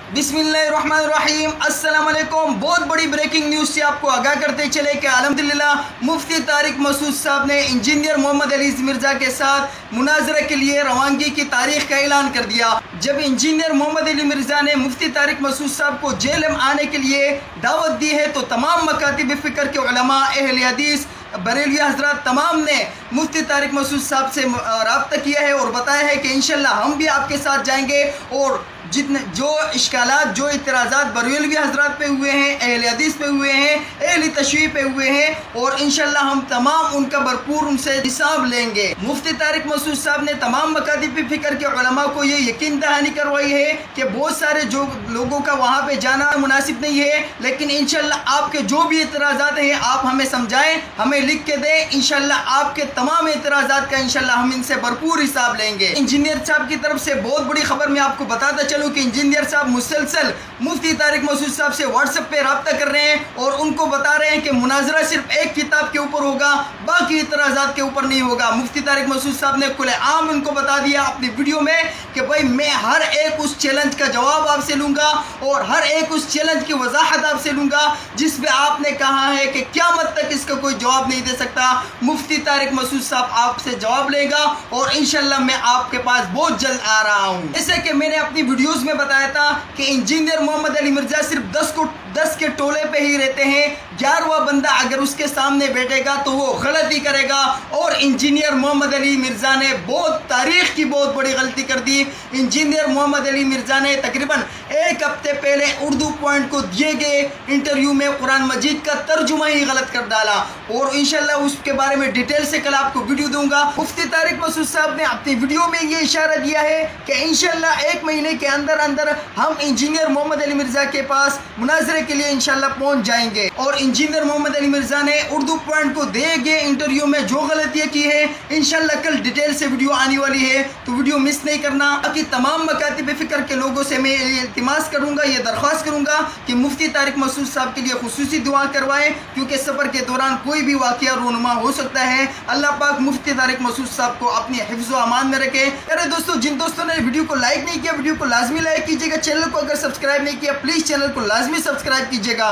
बिस्मिल्लाहिर्रहमानिर्रहीम। अस्सलाम वालेकुम। बहुत बड़ी ब्रेकिंग न्यूज़ से आपको आगाह करते चले कि अल्हम्दुलिल्लाह मुफ्ती तारिक मसूद साहब ने इंजीनियर मोहम्मद अली मिर्ज़ा के साथ मुनाजरे के लिए रवानगी की तारीख का ऐलान कर दिया। जब इंजीनियर मोहम्मद अली मिर्ज़ा ने मुफ्ती तारिक मसूद साहब को जेल में आने के लिए दावत दी है तो तमाम मकातिब फ़िक्र के उलमा, अहले हदीस, बरेलवी हज़रात तमाम ने मुफ्ती तारिक मसूद साहब से रब्ता किया है और बताया है कि इंशाल्लाह हम भी आपके साथ जाएंगे और जितने जो इश्कालात, जो इतराज़ात बरेलवी हज़रात पे हुए हैं, अहले हदीस पे हुए हैं, अहले तशरीह पे हुए हैं और इंशाल्लाह हम तमाम उनका भरपूर उनसे हिसाब लेंगे। मुफ्ती तारिक मसूद साहब ने तमाम मकातिब फ़िक्र के उलमा को ये यकीन दहानी करवाई है कि बहुत सारे जो लोगों का वहाँ पे जाना मुनासिब नहीं है, लेकिन इंशाल्लाह आपके जो भी इतराज़ात हैं आप हमें समझाएं, हमें लिख के दें। इंशाल्लाह आपके तमाम इतराज़ात का इंशाल्लाह हम इनसे भरपूर हिसाब लेंगे। इंजीनियर साहब की तरफ से बहुत बड़ी खबर मैं आपको बताता चलूँ कि इंजीनियर साहब मुसलसल मुफ्ती तारिक मसूद साहब से व्हाट्सएप पे रब्ता कर रहे हैं और उनको बता रहे हैं कि मुनाजरा सिर्फ एक किताब के ऊपर होगा, बाकी इतराज़ात के ऊपर नहीं होगा। मुफ्ती तारिक मसूद साहब ने खुले आम उनको बता दिया अपनी वीडियो में कि भाई मैं हर एक उस चैलेंज का जवाब आपसे लूँगा और हर एक उस चैलेंज की वजाहत आपसे लूँगा जिस पे आपने कहा है कि क़यामत तक इसका कोई जवाब नहीं दे सकता। मुफ्ती तारिक मसूद साहब आपसे जवाब लेगा और इंशाल्लाह मैं आपके पास बहुत जल्द आ रहा हूँ। जैसे कि मैंने अपनी वीडियोस में बताया था कि इंजीनियर मोहम्मद अली मिर्ज़ा सिर्फ 10 के टोले पे ही रहते हैं। 11वां बंदा अगर उसके सामने बैठेगा तो वो गलती करेगा और इंजीनियर मोहम्मद अली मिर्ज़ा ने तारीख की बहुत बड़ी गलती कर दी। इंजीनियर मोहम्मद अली मिर्ज़ा ने तकरीबन एक हफ्ते पहले उर्दू पॉइंट को दिए गए इंटरव्यू में कुरान मजीद का तर्जुमा ही गलत कर डाला और इंशाल्लाह उसके बारे में डिटेल से कल आपको वीडियो दूंगा। मुफ्ती तारिक मसूद साहब ने अपनी वीडियो में ये इशारा दिया है कि इंशाल्लाह 1 महीने के अंदर अंदर हम इंजीनियर मोहम्मद अली मिर्ज़ा के पास मुनाजरे के लिए इंशाल्लाह पहुंच जाएंगे और इंजीनियर मोहम्मद अली मिर्ज़ा ने उर्दू पॉइंट को दिए गए इंटरव्यू में जो गलतियां की है इंशाल्लाह कल डिटेल से वीडियो आने वाली है, तो वीडियो मिस नहीं करना। बाकी तमाम मकातिब फ़िक्र के लोगों से मैं इल्तिमास करूंगा, ये दरख्वास्त करूंगा कि मुफ्ती तारिक मसूद साहब के लिए खुसूसी दुआ करवाएं क्योंकि सफ़र के दौरान कोई भी वाक़या रूनुमा हो सकता है। अल्लाह पाक मुफ्ती तारिक मसूद साहब को अपनी हिफ्ज़ व अमान में रखे। अरे दोस्तों, जिन दोस्तों ने वीडियो को लाइक नहीं किया वीडियो को लाजमी लाइक कीजिएगा। चैनल को अगर सब्सक्राइब नहीं किया प्लीज़ चैनल को लाजमी सब्सक्राइब कीजिएगा।